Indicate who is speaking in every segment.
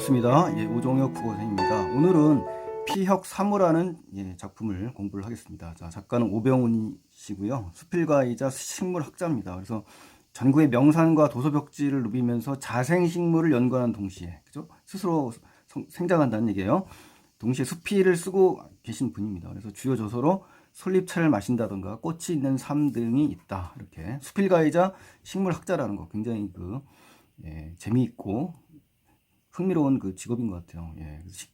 Speaker 1: 반갑습니다. 오종혁 국어선생님입니다. 오늘은 피혁사무라는 작품을 공부를 하겠습니다. 자, 작가는 오병훈이시고요. 수필가이자 식물학자입니다. 그래서 전국의 명산과 도서벽지를 누비면서 자생식물을 연구하는 동시에, 그죠? 스스로 생장한다는 얘기예요. 동시에 수필을 쓰고 계신 분입니다. 그래서 주요 저서로 솔잎차를 마신다던가 꽃이 있는 삶 등이 있다. 이렇게 수필가이자 식물학자라는 거 굉장히 재미있고 흥미로운 그 직업인 것 같아요.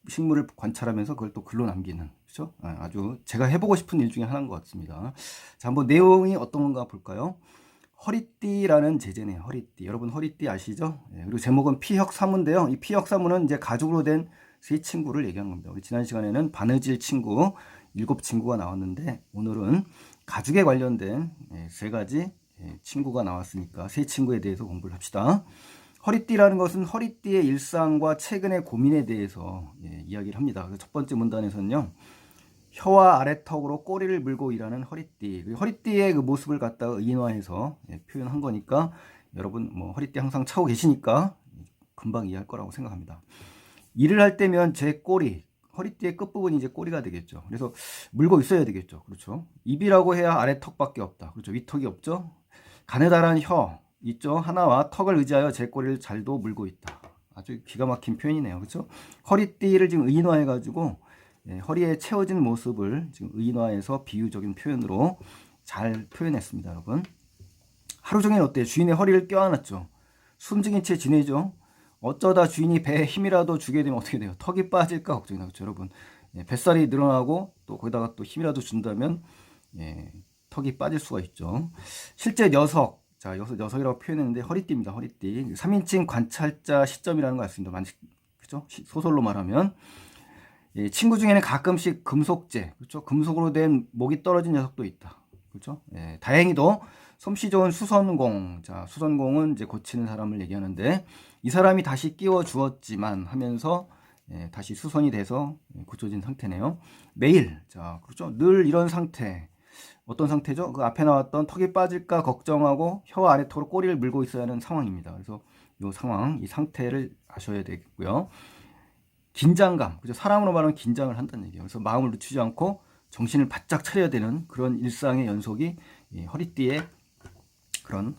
Speaker 1: 식물을 관찰하면서 그걸 또 글로 남기는, 그렇죠? 아주 제가 해보고 싶은 일 중에 하나인 것 같습니다. 자, 한번 내용이 어떤 건가 볼까요? 허리띠라는 제재네요. 허리띠. 여러분 허리띠 아시죠? 그리고 제목은 피혁사무인데요. 이 피혁사무는 이제 가죽으로 된 세 친구를 얘기하는 겁니다. 우리 지난 시간에는 바느질 친구 7친구가 나왔는데 오늘은 가죽에 관련된 세 가지 친구가 나왔으니까 세 친구에 대해서 공부를 합시다. 허리띠라는 것은 허리띠의 일상과 최근의 고민에 대해서 이야기를 합니다. 첫 번째 문단에서는요. 혀와 아래턱으로 꼬리를 물고 일하는 허리띠. 허리띠의 그 모습을 갖다가 의인화해서 표현한 거니까 여러분 뭐 허리띠 항상 차고 계시니까 금방 이해할 거라고 생각합니다. 일을 할 때면 제 꼬리, 허리띠의 끝부분이 이제 꼬리가 되겠죠. 그래서 물고 있어야 되겠죠. 그렇죠. 입이라고 해야 아래턱밖에 없다. 그렇죠. 위턱이 없죠. 가느다란 혀 있죠. 하나와 턱을 의지하여 제 꼬리를 잘도 물고 있다. 아주 기가 막힌 표현이네요. 그렇죠? 허리띠를 지금 의인화해 가지고 허리에 채워진 모습을 지금 의인화해서 비유적인 표현으로 잘 표현했습니다. 여러분. 하루 종일 어때요? 주인의 허리를 껴안았죠. 숨죽인 채 지내죠. 어쩌다 주인이 배에 힘이라도 주게 되면 어떻게 돼요? 턱이 빠질까 걱정이 나죠. 여러분. 뱃살이 늘어나고 또 거기다가 또 힘이라도 준다면 턱이 빠질 수가 있죠. 실제 녀석, 자, 여기서 녀석이라고 표현했는데 허리띠입니다. 허리띠. 3인칭 관찰자 시점이라는 거 같습니다. 그죠? 소설로 말하면. 친구 중에는 가끔씩 금속재, 그렇죠? 금속으로 된 목이 떨어진 녀석도 있다. 그렇죠? 다행히도 솜씨 좋은 수선공. 자, 수선공은 이제 고치는 사람을 얘기하는데 이 사람이 다시 끼워 주었지만 하면서 다시 수선이 돼서 고쳐진 상태네요. 매일, 자, 그렇죠? 늘 이런 상태. 어떤 상태죠? 그 앞에 나왔던 턱이 빠질까 걱정하고 혀와 아래턱으로 꼬리를 물고 있어야 하는 상황입니다. 그래서 이 상황, 이 상태를 아셔야 되겠고요. 긴장감, 그죠? 사람으로 말하면 긴장을 한다는 얘기예요. 그래서 마음을 늦추지 않고 정신을 바짝 차려야 되는 그런 일상의 연속이 허리띠의 그런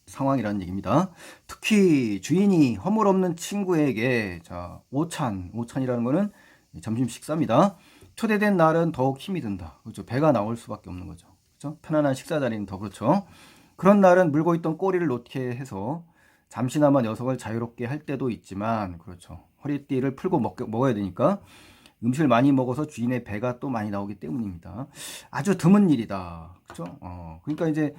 Speaker 1: 상황이라는 얘기입니다. 특히 주인이 허물 없는 친구에게 자, 오찬이라는 거는 점심 식사입니다. 초대된 날은 더욱 힘이 든다. 그렇죠? 배가 나올 수밖에 없는 거죠. 그렇죠? 편안한 식사 자리는 더 그렇죠. 그런 날은 물고 있던 꼬리를 놓게 해서 잠시나마 녀석을 자유롭게 할 때도 있지만, 그렇죠. 허리띠를 풀고 먹어야 되니까 음식을 많이 먹어서 주인의 배가 또 많이 나오기 때문입니다. 아주 드문 일이다. 그렇죠? 그러니까 이제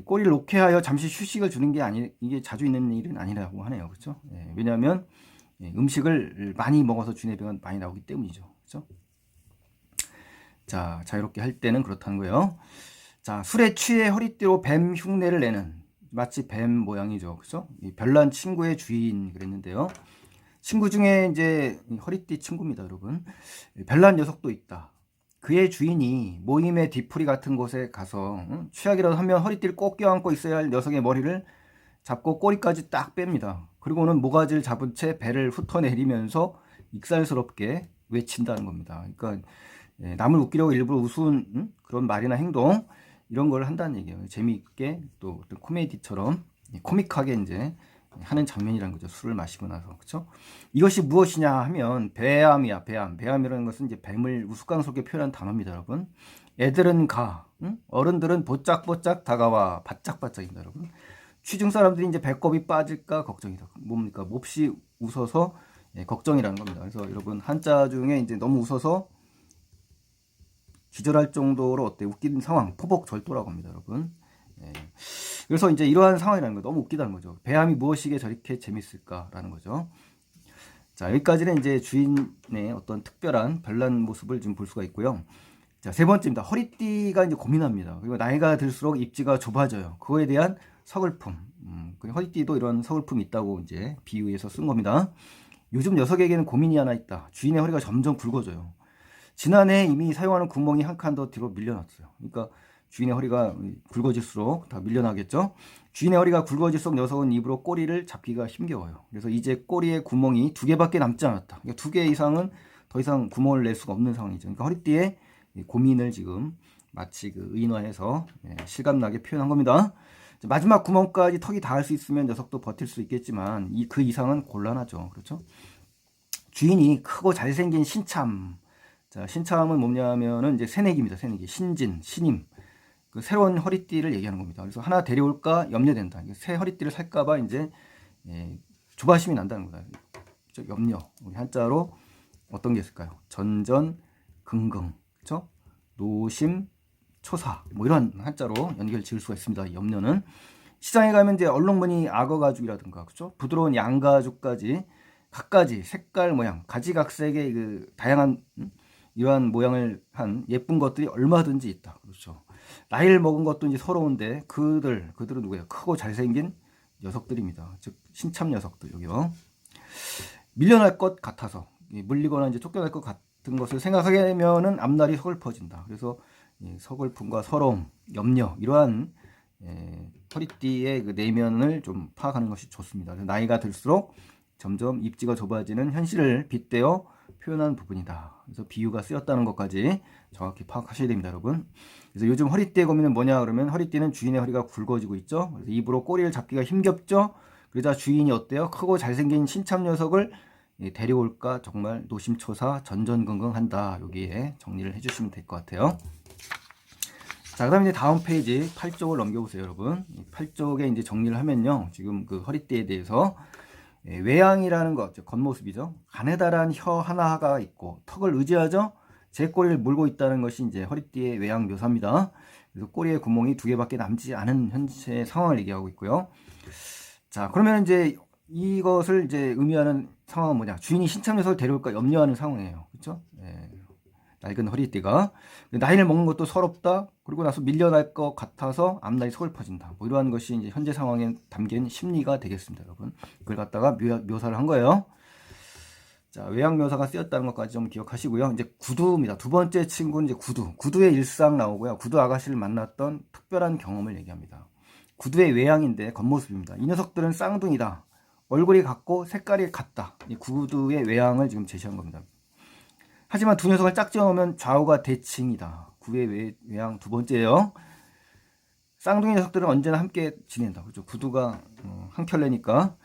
Speaker 1: 꼬리를 놓게 하여 잠시 휴식을 주는 게 이게 자주 있는 일은 아니라고 하네요. 그렇죠? 왜냐하면 음식을 많이 먹어서 주인의 배가 많이 나오기 때문이죠. 그렇죠? 자, 자유롭게 할 때는 그렇다는 거예요. 자, 술에 취해 허리띠로 뱀 흉내를 내는 마치 뱀 모양이죠. 그죠? 별난 친구의 주인 그랬는데요. 친구 중에 이제 허리띠 친구입니다, 여러분. 별난 녀석도 있다. 그의 주인이 모임의 뒤풀이 같은 곳에 가서 취하기라도 하면 허리띠를 꼭 껴안고 있어야 할 녀석의 머리를 잡고 꼬리까지 딱 뺍니다. 그리고는 모가지를 잡은 채 배를 훑어내리면서 익살스럽게 외친다는 겁니다. 그러니까 남을 웃기려고 일부러 웃은 그런 말이나 행동 이런 걸 한다는 얘기예요. 재미있게 또 어떤 코미디처럼 코믹하게 이제 하는 장면이라는 거죠. 술을 마시고 나서. 그렇죠? 이것이 무엇이냐 하면 배암이야. 배암이라는 것은 이제 뱀을 우스꽝스럽게 표현한 단어입니다, 여러분. 애들은 가, 어른들은 보짝보짝 다가와 바짝바짝입니다, 여러분. 취중 사람들이 이제 배꼽이 빠질까 걱정이다. 뭡니까? 몹시 웃어서 걱정이라는 겁니다. 그래서 여러분 한자 중에 이제 너무 웃어서 기절할 정도로 웃긴 상황, 포복절도라고 합니다, 여러분. 그래서 이제 이러한 상황이라는 거 너무 웃기다는 거죠. 배암이 무엇이기에 저렇게 재밌을까라는 거죠. 자, 여기까지는 이제 주인의 어떤 특별한 별난 모습을 좀 볼 수가 있고요. 자, 세 번째입니다. 허리띠가 이제 고민합니다. 그리고 나이가 들수록 입지가 좁아져요. 그거에 대한 서글픔. 허리띠도 이런 서글픔이 있다고 이제 비유해서 쓴 겁니다. 요즘 녀석에게는 고민이 하나 있다. 주인의 허리가 점점 굵어져요. 지난해 이미 사용하는 구멍이 한 칸 더 뒤로 밀려났어요. 그러니까 주인의 허리가 굵어질수록 다 밀려나겠죠. 주인의 허리가 굵어질수록 녀석은 입으로 꼬리를 잡기가 힘겨워요. 그래서 이제 꼬리에 구멍이 2개밖에 남지 않았다. 그러니까 2개 이상은 더 이상 구멍을 낼 수가 없는 상황이죠. 그러니까 허리띠에 고민을 지금 마치 그 의인화해서 실감나게 표현한 겁니다. 마지막 구멍까지 턱이 닿을 수 있으면 녀석도 버틸 수 있겠지만 그 이상은 곤란하죠. 그렇죠? 주인이 크고 잘생긴 신참. 자, 신참은 뭐냐면은 이제 새내기입니다. 새내기. 신진, 신임. 그 새로운 허리띠를 얘기하는 겁니다. 그래서 하나 데려올까 염려된다. 새 허리띠를 살까봐 이제 조바심이 난다는 거다. 염려. 우리 한자로 어떤 게 있을까요? 전전, 긍긍, 그렇죠? 노심, 초사. 뭐 이런 한자로 연결 지을 수가 있습니다. 염려는 시장에 가면 이제 얼룩무늬 악어 가죽이라든가, 그렇죠? 부드러운 양 가죽까지 갖가지 색깔 모양, 가지각색의 그 다양한 이러한 모양을 한 예쁜 것들이 얼마든지 있다. 그렇죠. 나이를 먹은 것도 이제 서러운데 그들은 누구예요? 크고 잘생긴 녀석들입니다. 즉 신참 녀석들 여기요. 밀려날 것 같아서 물리거나 이제 쫓겨날 것 같은 것을 생각하게 되면은 앞날이 서글퍼진다. 그래서 서글픔과 서러움, 염려 이러한 허리띠의 그 내면을 좀 파악하는 것이 좋습니다. 나이가 들수록 점점 입지가 좁아지는 현실을 빗대어 표현한 부분이다. 그래서 비유가 쓰였다는 것까지 정확히 파악하셔야 됩니다, 여러분. 그래서 요즘 허리띠의 고민은 뭐냐 그러면 허리띠는 주인의 허리가 굵어지고 있죠. 그래서 입으로 꼬리를 잡기가 힘겹죠. 그러자 주인이 어때요? 크고 잘생긴 신참 녀석을 데려올까 정말 노심초사 전전긍긍한다. 여기에 정리를 해주시면 될 것 같아요. 자, 그다음에 이제 다음 페이지 8쪽을 넘겨보세요, 여러분. 8쪽에 이제 정리를 하면요, 지금 그 허리띠에 대해서 외양이라는 것, 겉모습이죠. 가느다란 혀 하나가 있고 턱을 의지하죠. 제 꼬리를 물고 있다는 것이 이제 허리띠의 외양 묘사입니다. 그래서 꼬리에 구멍이 2개밖에 남지 않은 현재 상황을 얘기하고 있고요. 자, 그러면 이제 이것을 이제 의미하는 상황은 뭐냐? 주인이 신참 녀석을 데려올까 염려하는 상황이에요. 그렇죠? 낡은 허리띠가 나이를 먹는 것도 서럽다. 그리고 나서 밀려날 것 같아서 앞날이 서글퍼진다. 뭐 이러한 것이 이제 현재 상황에 담긴 심리가 되겠습니다, 여러분. 그걸 갖다가 묘사를 한 거예요. 자, 외양 묘사가 쓰였다는 것까지 좀 기억하시고요. 이제 구두입니다. 두 번째 친구는 이제 구두. 구두의 일상 나오고요. 구두 아가씨를 만났던 특별한 경험을 얘기합니다. 구두의 외양인데 겉모습입니다. 이 녀석들은 쌍둥이다. 얼굴이 같고 색깔이 같다. 이 구두의 외양을 지금 제시한 겁니다. 하지만 두 녀석을 짝지어 놓으면 좌우가 대칭이다. 구의 외양 두 번째예요. 쌍둥이 녀석들은 언제나 함께 지낸다. 그렇죠? 구두가 한 켤레니까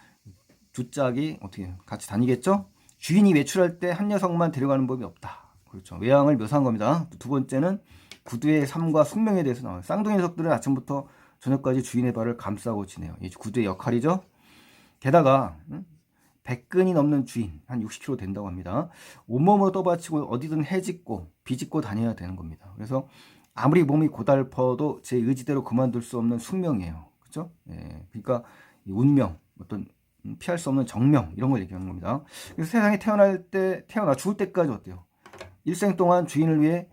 Speaker 1: 두 짝이 어떻게 같이 다니겠죠? 주인이 외출할 때 한 녀석만 데려가는 법이 없다. 그렇죠. 외양을 묘사한 겁니다. 두 번째는 구두의 삶과 숙명에 대해서 나와요. 쌍둥이 녀석들은 아침부터 저녁까지 주인의 발을 감싸고 지내요. 이 구두의 역할이죠. 게다가 백근이 넘는 주인, 한 60kg 된다고 합니다. 온몸으로 떠받치고 어디든 해짓고 비짓고 다녀야 되는 겁니다. 그래서 아무리 몸이 고달퍼도 제 의지대로 그만둘 수 없는 숙명이에요. 그렇죠? 그러니까 운명, 어떤 피할 수 없는 정명 이런 걸 얘기하는 겁니다. 그래서 세상에 태어나 죽을 때까지 어때요? 일생 동안 주인을 위해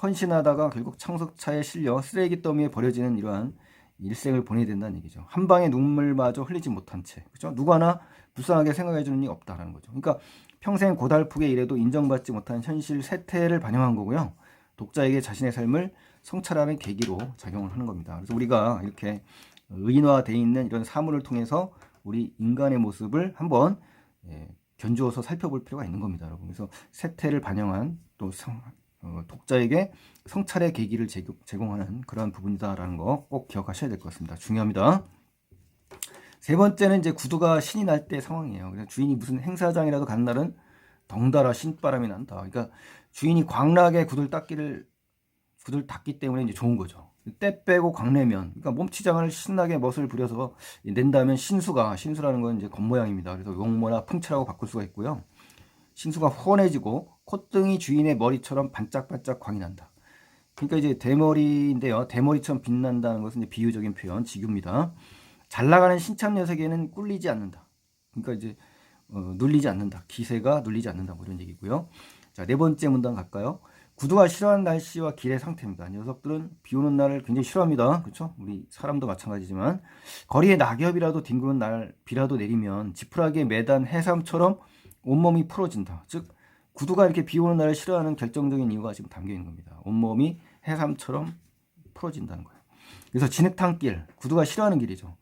Speaker 1: 헌신하다가 결국 창석차에 실려 쓰레기 더미에 버려지는 이러한 일생을 보내야 된다는 얘기죠. 한 방의 눈물마저 흘리지 못한 채, 그렇죠? 누구 하나 불쌍하게 생각해 주는 이 없다라는 거죠. 그러니까 평생 고달프게 일해도 인정받지 못한 현실 세태를 반영한 거고요. 독자에게 자신의 삶을 성찰하는 계기로 작용을 하는 겁니다. 그래서 우리가 이렇게 의인화되어 있는 이런 사물을 통해서 우리 인간의 모습을 한번 견주어서 살펴볼 필요가 있는 겁니다, 여러분. 그래서 세태를 반영한 또 독자에게 성찰의 계기를 제공하는 그런 부분이다라는 거 꼭 기억하셔야 될 것 같습니다. 중요합니다. 세 번째는 이제 구두가 신이 날 때 상황이에요. 그래서 주인이 무슨 행사장이라도 가는 날은 덩달아 신바람이 난다. 그러니까 주인이 광나게 구두를 닦기 때문에 이제 좋은 거죠. 때 빼고 광내면, 그러니까 몸치장을 신나게 멋을 부려서 낸다면 신수라는 건 이제 겉모양입니다. 그래서 용모나 풍채라고 바꿀 수가 있고요. 신수가 훤해지고 콧등이 주인의 머리처럼 반짝반짝 광이 난다. 그러니까 이제 대머리인데요. 대머리처럼 빛난다는 것은 이제 비유적인 표현, 직유입니다. 잘 나가는 신참 녀석에는 꿀리지 않는다. 그러니까 이제 눌리지 않는다. 기세가 눌리지 않는다. 뭐 이런 얘기고요. 자, 네 번째 문단 갈까요? 구두가 싫어하는 날씨와 길의 상태입니다. 녀석들은 비 오는 날을 굉장히 싫어합니다. 그렇죠? 우리 사람도 마찬가지지만 거리에 낙엽이라도 뒹구는 날 비라도 내리면 지푸라기에 매단 해삼처럼 온몸이 풀어진다. 즉 구두가 이렇게 비 오는 날을 싫어하는 결정적인 이유가 지금 담겨 있는 겁니다. 온몸이 해삼처럼 풀어진다는 거예요. 그래서 진흙탕길, 구두가 싫어하는 길이죠.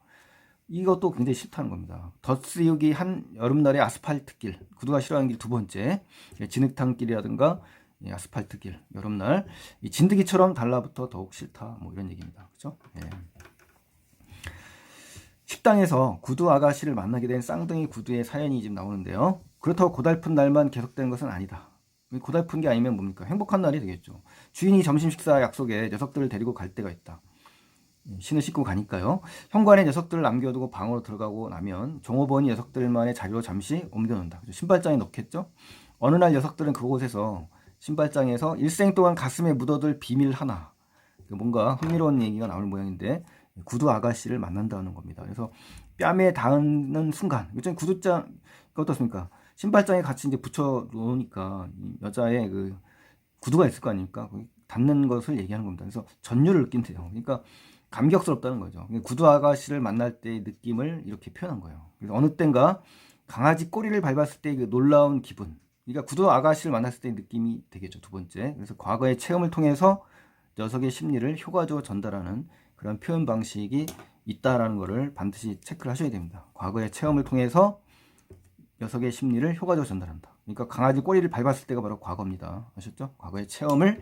Speaker 1: 이것도 굉장히 싫다는 겁니다. 덧쓰기 한 여름날의 아스팔트길, 구두가 싫어하는 길 두 번째, 진흙탕길이라든가 아스팔트길, 여름날 이 진드기처럼 달라붙어 더욱 싫다, 뭐 이런 얘기입니다. 그렇죠? 예. 식당에서 구두 아가씨를 만나게 된 쌍둥이 구두의 사연이 지금 나오는데요. 그렇다고 고달픈 날만 계속되는 것은 아니다. 고달픈 게 아니면 뭡니까? 행복한 날이 되겠죠. 주인이 점심 식사 약속에 녀석들을 데리고 갈 때가 있다. 신을 씻고 가니까요. 현관에 녀석들을 남겨두고 방으로 들어가고 나면 종업원이 녀석들만의 자리로 잠시 옮겨놓는다. 신발장에 넣겠죠. 어느 날 녀석들은 그곳에서 신발장에서 일생 동안 가슴에 묻어둘 비밀 하나, 뭔가 흥미로운 얘기가 나오는 모양인데 구두 아가씨를 만난다는 겁니다. 그래서 뺨에 닿는 순간, 요즘 구두장 어떻습니까? 신발장에 같이 이제 붙여 놓으니까 여자의 그 구두가 있을 거 아닙니까? 닿는 것을 얘기하는 겁니다. 그래서 전율을 느낀대요. 그러니까 감격스럽다는 거죠. 구두 아가씨를 만날 때의 느낌을 이렇게 표현한 거예요. 그래서 어느 땐가 강아지 꼬리를 밟았을 때의 그 놀라운 기분. 그러니까 구두 아가씨를 만났을 때의 느낌이 되겠죠. 두 번째. 그래서 과거의 체험을 통해서 녀석의 심리를 효과적으로 전달하는 그런 표현 방식이 있다라는 것을 반드시 체크를 하셔야 됩니다. 과거의 체험을 통해서 녀석의 심리를 효과적으로 전달한다. 그러니까 강아지 꼬리를 밟았을 때가 바로 과거입니다. 아셨죠? 과거의 체험을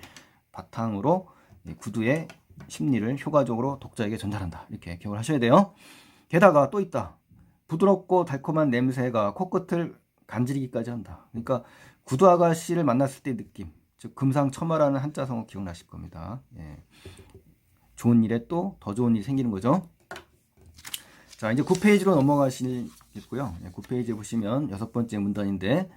Speaker 1: 바탕으로 구두의 심리를 효과적으로 독자에게 전달한다. 이렇게 기억을 하셔야 돼요. 게다가 또 있다. 부드럽고 달콤한 냄새가 코끝을 간지리기까지 한다. 그러니까 구두 아가씨를 만났을 때의 느낌, 즉 금상첨화라는 한자성어 기억나실 겁니다. 예. 좋은 일에 또 더 좋은 일이 생기는 거죠. 자, 이제 9페이지로 넘어가시겠고요. 9페이지에 보시면 6번째 문단인데,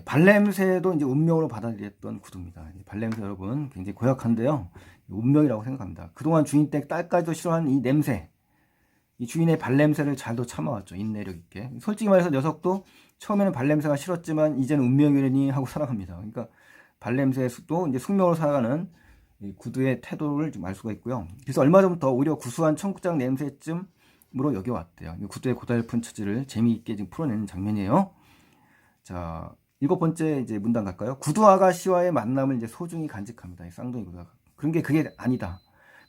Speaker 1: 발냄새도 이제 운명으로 받아들였던 구두입니다. 발냄새 여러분 굉장히 고약한데요. 운명이라고 생각합니다. 그동안 주인 댁 딸까지도 싫어하는 이 냄새, 이 주인의 발냄새를 잘도 참아왔죠. 인내력 있게. 솔직히 말해서 녀석도 처음에는 발냄새가 싫었지만 이제는 운명이라니 하고 살아갑니다. 그러니까 발냄새도 이제 숙명으로 살아가는 이 구두의 태도를 좀 알 수가 있고요. 그래서 얼마 전부터 오히려 구수한 청국장 냄새쯤으로 여겨왔대요. 구두의 고달픈 처지를 재미있게 지금 풀어내는 장면이에요. 자, 7번째 이제 문단 갈까요? 구두 아가씨와의 만남을 이제 소중히 간직합니다. 이 쌍둥이 구두가. 그런 게 그게 아니다.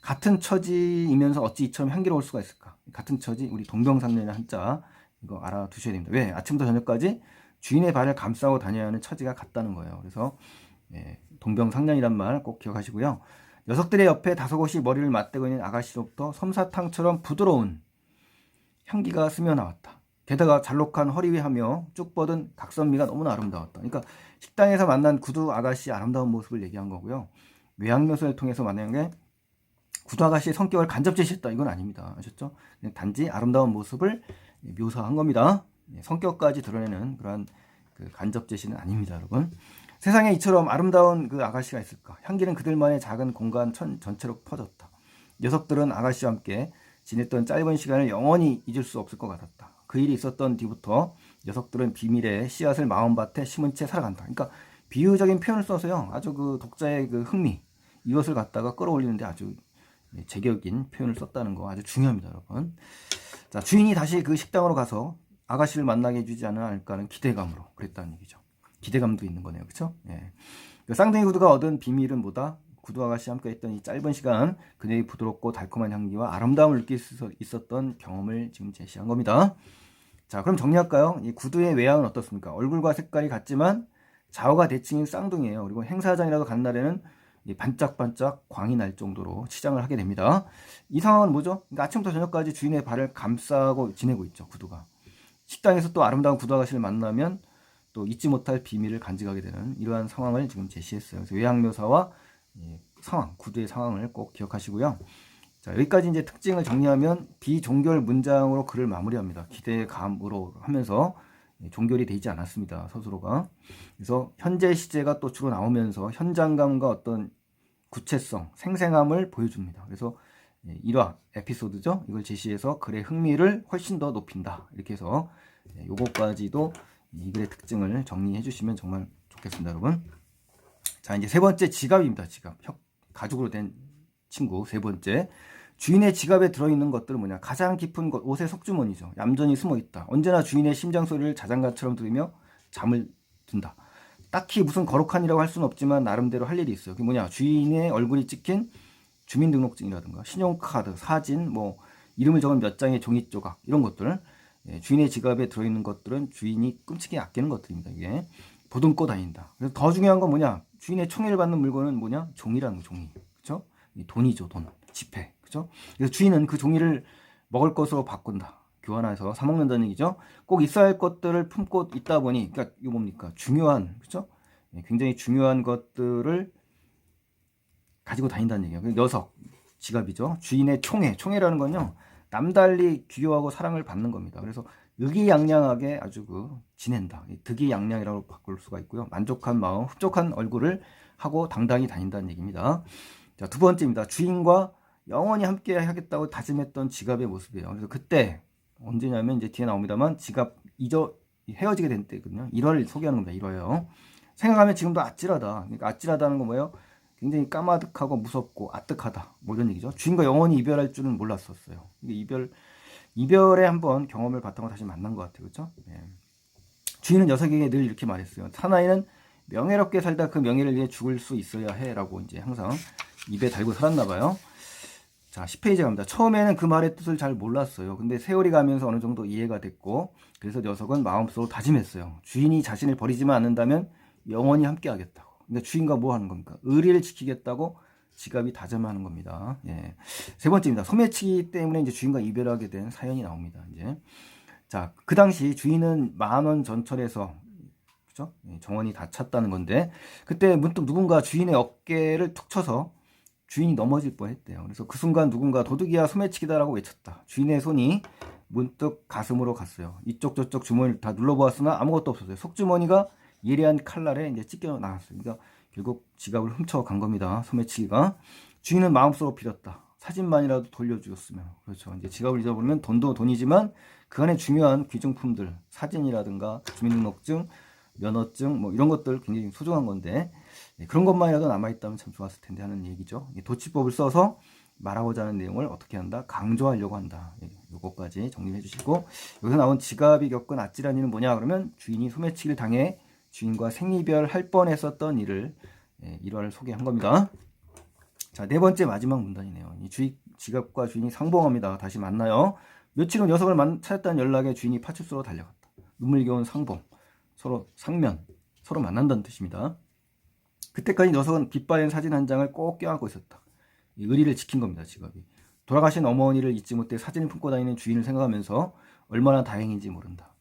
Speaker 1: 같은 처지이면서 어찌 이처럼 향기로울 수가 있을까? 같은 처지, 우리 동병상련의 한자 이거 알아두셔야 됩니다. 왜? 아침부터 저녁까지 주인의 발을 감싸고 다녀야 하는 처지가 같다는 거예요. 그래서 동병상련이란 말 꼭 기억하시고요. 녀석들의 옆에 다소곳이 머리를 맞대고 있는 아가씨로부터 솜사탕처럼 부드러운 향기가 스며 나왔다. 게다가 잘록한 허리 위하며 쭉 뻗은 각선미가 너무나 아름다웠다. 그러니까 식당에서 만난 구두 아가씨의 아름다운 모습을 얘기한 거고요. 외향묘사를 통해서 만약에 구두 아가씨의 성격을 간접 제시했다, 이건 아닙니다. 아셨죠? 단지 아름다운 모습을 묘사한 겁니다. 성격까지 드러내는 그러한 그 간접 제시는 아닙니다, 여러분. 세상에 이처럼 아름다운 그 아가씨가 있을까? 향기는 그들만의 작은 공간 전체로 퍼졌다. 녀석들은 아가씨와 함께 지냈던 짧은 시간을 영원히 잊을 수 없을 것 같았다. 그 일이 있었던 뒤부터 녀석들은 비밀의 씨앗을 마음밭에 심은 채 살아간다. 그러니까 비유적인 표현을 써서요, 아주 그 독자의 그 흥미, 이것을 갖다가 끌어올리는데 아주 제격인 표현을 썼다는 거 아주 중요합니다, 여러분. 자, 주인이 다시 그 식당으로 가서 아가씨를 만나게 해주지 않을까 하는 기대감으로 그랬다는 얘기죠. 기대감도 있는 거네요, 그렇죠? 예. 쌍둥이 구두가 얻은 비밀은 뭐다? 구두 아가씨와 함께 했던 이 짧은 시간, 그녀의 부드럽고 달콤한 향기와 아름다움을 느낄 수 있었던 경험을 지금 제시한 겁니다. 자, 그럼 정리할까요? 이 구두의 외양은 어떻습니까? 얼굴과 색깔이 같지만 좌우가 대칭인 쌍둥이에요. 그리고 행사장이라도 간 날에는 반짝반짝 광이 날 정도로 치장을 하게 됩니다. 이 상황은 뭐죠? 그러니까 아침부터 저녁까지 주인의 발을 감싸고 지내고 있죠, 구두가. 식당에서 또 아름다운 구두 아가씨를 만나면 또 잊지 못할 비밀을 간직하게 되는 이러한 상황을 지금 제시했어요. 그래서 외향묘사와 상황, 구두의 상황을 꼭 기억하시고요. 자, 여기까지 이제 특징을 정리하면 비종결 문장으로 글을 마무리합니다. 기대감으로 하면서 종결이 되지 않았습니다, 서술어가. 그래서 현재 시제가 또 주로 나오면서 현장감과 어떤 구체성, 생생함을 보여줍니다. 그래서 일화, 에피소드죠. 이걸 제시해서 글의 흥미를 훨씬 더 높인다. 이렇게 해서 요거까지도 이 글의 특징을 정리해 주시면 정말 좋겠습니다, 여러분. 자, 이제 세 번째 지갑입니다. 지갑. 가죽으로 된 친구. 세 번째. 주인의 지갑에 들어있는 것들은 뭐냐? 가장 깊은 곳, 옷의 속주머니죠. 얌전히 숨어있다. 언제나 주인의 심장 소리를 자장가처럼 들으며 잠을 든다. 딱히 무슨 거룩한 일이라고 할 수는 없지만 나름대로 할 일이 있어요. 그게 뭐냐? 주인의 얼굴이 찍힌 주민등록증이라든가 신용카드, 사진, 뭐 이름을 적은 몇 장의 종이 조각 이런 것들, 주인의 지갑에 들어있는 것들은 주인이 끔찍이 아끼는 것들입니다. 이게 보듬고 다닌다. 그래서 더 중요한 건 뭐냐? 주인의 총애를 받는 물건은 뭐냐? 종이라는 거, 종이. 그렇죠? 돈이죠, 돈. 지폐. 그렇죠? 그래서 주인은 그 종이를 먹을 것으로 바꾼다. 교환해서 사 먹는다는 얘기죠. 꼭 있어야 할 것들을 품고 있다 보니, 그러니까 이거 뭡니까? 중요한, 그렇죠? 굉장히 중요한 것들을 가지고 다닌다는 얘기예요. 그 녀석, 지갑이죠. 주인의 총애, 총애라는 건요, 남달리 귀여워하고 사랑을 받는 겁니다. 그래서 의기양양하게 아주 지낸다. 득이양양이라고 바꿀 수가 있고요. 만족한 마음, 흡족한 얼굴을 하고 당당히 다닌다는 얘기입니다. 자, 두 번째입니다. 주인과 영원히 함께 하겠다고 다짐했던 지갑의 모습이에요. 그래서 그때 언제냐면 이제 뒤에 나옵니다만 지갑 헤어지게 된 때거든요. 1화를 소개하는 겁니다. 1화요. 생각하면 지금도 아찔하다. 그러니까 아찔하다는 건 뭐예요? 굉장히 까마득하고 무섭고 아득하다. 뭐 이런 얘기죠. 주인과 영원히 이별할 줄은 몰랐었어요. 이별에 한번 경험을 바탕으로 다시 만난 것 같아요. 그렇죠? 네. 주인은 녀석에게 늘 이렇게 말했어요. 사나이는 명예롭게 살다 그 명예를 위해 죽을 수 있어야 해. 라고 이제 항상 입에 달고 살았나 봐요. 자, 10페이지 갑니다. 처음에는 그 말의 뜻을 잘 몰랐어요. 근데 세월이 가면서 어느 정도 이해가 됐고, 그래서 녀석은 마음속으로 다짐했어요. 주인이 자신을 버리지만 않는다면 영원히 함께 하겠다고. 근데 주인과 뭐 하는 겁니까? 의리를 지키겠다고 지갑이 다짐하는 겁니다. 예. 세 번째입니다. 소매치기 때문에 이제 주인과 이별하게 된 사연이 나옵니다. 이제. 자, 그 당시 주인은 10,000원 전철에서, 그죠? 정원이 다 찼다는 건데, 그때 문득 누군가 주인의 어깨를 툭 쳐서 주인이 넘어질 뻔했대요. 그래서 그 순간 누군가 도둑이야 소매치기다라고 외쳤다. 주인의 손이 문득 가슴으로 갔어요. 이쪽 저쪽 주머니를 다 눌러보았으나 아무것도 없었어요. 속주머니가 예리한 칼날에 이제 찢겨 나갔어요. 그러니까 결국 지갑을 훔쳐간 겁니다. 소매치기가. 주인은 마음속으로 빌었다. 사진만이라도 돌려주었으면. 그렇죠. 이제 지갑을 잊어버리면 돈도 돈이지만 그 안에 중요한 귀중품들, 사진이라든가 주민등록증, 면허증, 뭐 이런 것들 굉장히 소중한 건데, 그런 것만이라도 남아있다면 참 좋았을 텐데 하는 얘기죠. 도치법을 써서 말하고자 하는 내용을 어떻게 한다? 강조하려고 한다. 요거까지 정리해 주시고, 여기서 나온 지갑이 겪은 아찔한 일은 뭐냐? 그러면 주인이 소매치기를 당해 주인과 생이별할 뻔했었던 일을 1화를 소개한 겁니다. 자, 네 번째 마지막 문단이네요. 이 지갑과 주인이 상봉합니다. 다시 만나요. 며칠 후 녀석을 찾았다는 연락에 주인이 파출소로 달려갔다. 눈물겨운 상봉, 서로 상면, 서로 만난다는 뜻입니다. 그때까지 녀석은 빗바랜 사진 한 장을 꼭 껴안고 있었다. 의리를 지킨 겁니다. 지갑이. 돌아가신 어머니를 잊지 못해 사진을 품고 다니는 주인을 생각하면서 얼마나 다행인지 모른다.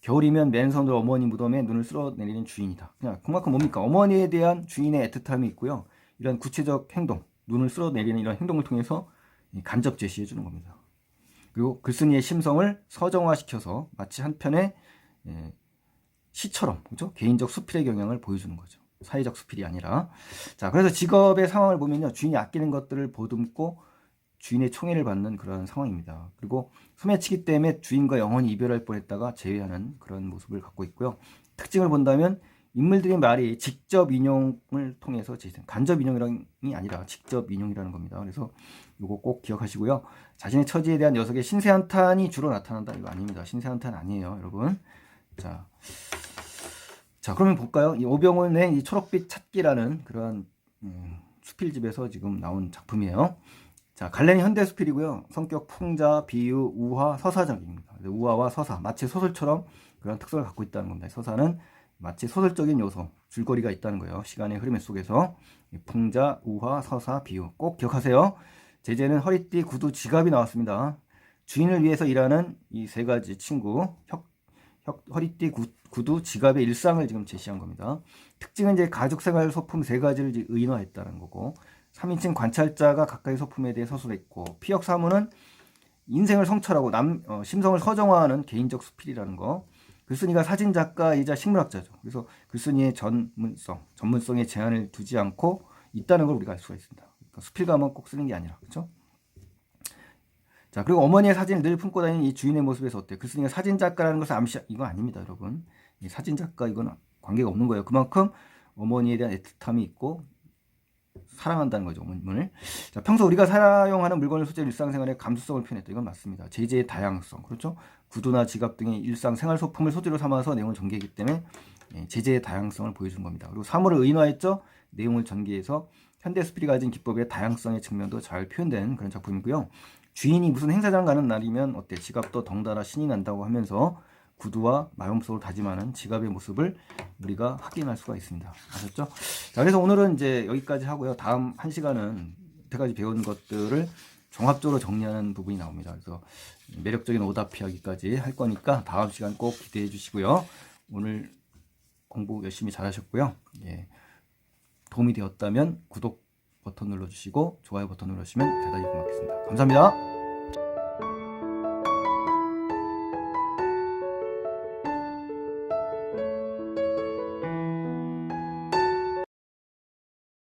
Speaker 1: 겨울이면 맨손으로 어머니 무덤에 눈을 쓸어내리는 주인이다. 그냥 그만큼 뭡니까? 어머니에 대한 주인의 애틋함이 있고요. 이런 구체적 행동, 눈을 쓸어내리는 이런 행동을 통해서 간접 제시해 주는 겁니다. 그리고 글쓴이의 심성을 서정화시켜서 마치 한 편의 시처럼, 그렇죠? 개인적 수필의 경향을 보여주는 거죠. 사회적 수필이 아니라. 자, 그래서 직업의 상황을 보면요. 주인이 아끼는 것들을 보듬고 주인의 총애를 받는 그런 상황입니다. 그리고 소매치기 때문에 주인과 영원히 이별할 뻔했다가 재회하는 그런 모습을 갖고 있고요. 특징을 본다면 인물들의 말이 직접 인용을 통해서 간접 인용이 아니라 직접 인용이라는 겁니다. 그래서 이거 꼭 기억하시고요. 자신의 처지에 대한 녀석의 신세한탄이 주로 나타난다. 이거 아닙니다. 신세한탄 아니에요, 여러분. 자, 그러면 볼까요? 이 오병훈의 이 초록빛 찾기라는 그런 수필집에서 지금 나온 작품이에요. 자, 갈래는 현대 수필이고요. 성격 풍자, 비유, 우화, 서사적입니다. 우화와 서사, 마치 소설처럼 그런 특성을 갖고 있다는 겁니다. 서사는 마치 소설적인 요소, 줄거리가 있다는 거예요. 시간의 흐름 속에서. 풍자, 우화, 서사, 비유 꼭 기억하세요. 제재는 허리띠, 구두, 지갑이 나왔습니다. 주인을 위해서 일하는 이 세 가지 친구, 허리띠, 구두, 지갑의 일상을 지금 제시한 겁니다. 특징은 이제 가족생활 소품 세 가지를 이제 의인화했다는 거고, 3인칭 관찰자가 가까이 소품에 대해 서술했고, 피역 사무는 인생을 성찰하고 심성을 서정화하는 개인적 수필이라는 거. 글쓴이가 사진작가이자 식물학자죠. 그래서 글쓴이의 전문성에 제한을 두지 않고 있다는 걸 우리가 알 수가 있습니다. 그러니까 수필가만 꼭 쓰는 게 아니라, 그렇죠? 자, 그리고 어머니의 사진을 늘 품고 다니는 이 주인의 모습에서 어때? 글쓴이가 사진작가라는 것을 이거 아닙니다, 여러분. 이 사진작가 이건 관계가 없는 거예요. 그만큼 어머니에 대한 애틋함이 있고 사랑한다는 거죠, 어머님을. 자, 평소 우리가 사용하는 물건을 소재로 일상생활의 감수성을 표현했다. 이건 맞습니다. 제재의 다양성, 그렇죠? 구두나 지갑 등의 일상생활 소품을 소재로 삼아서 내용을 전개했기 때문에 제재의 다양성을 보여준 겁니다. 그리고 사물을 의인화했죠? 내용을 전개해서 현대 수필이 가진 기법의 다양성의 측면도 잘 표현된 그런 작품이고요. 주인이 무슨 행사장 가는 날이면 어때? 지갑도 덩달아 신이 난다고 하면서 구두와 마음속으로 다짐하는 지갑의 모습을 우리가 확인할 수가 있습니다. 아셨죠? 자, 그래서 오늘은 이제 여기까지 하고요. 다음 1시간은 여태까지 배운 것들을 종합적으로 정리하는 부분이 나옵니다. 그래서 매력적인 오답 이야기까지 할 거니까 다음 시간 꼭 기대해 주시고요. 오늘 공부 열심히 잘 하셨고요. 예, 도움이 되었다면 구독 버튼 눌러주시고 좋아요 버튼 눌러주시면 대단히 고맙겠습니다. 감사합니다.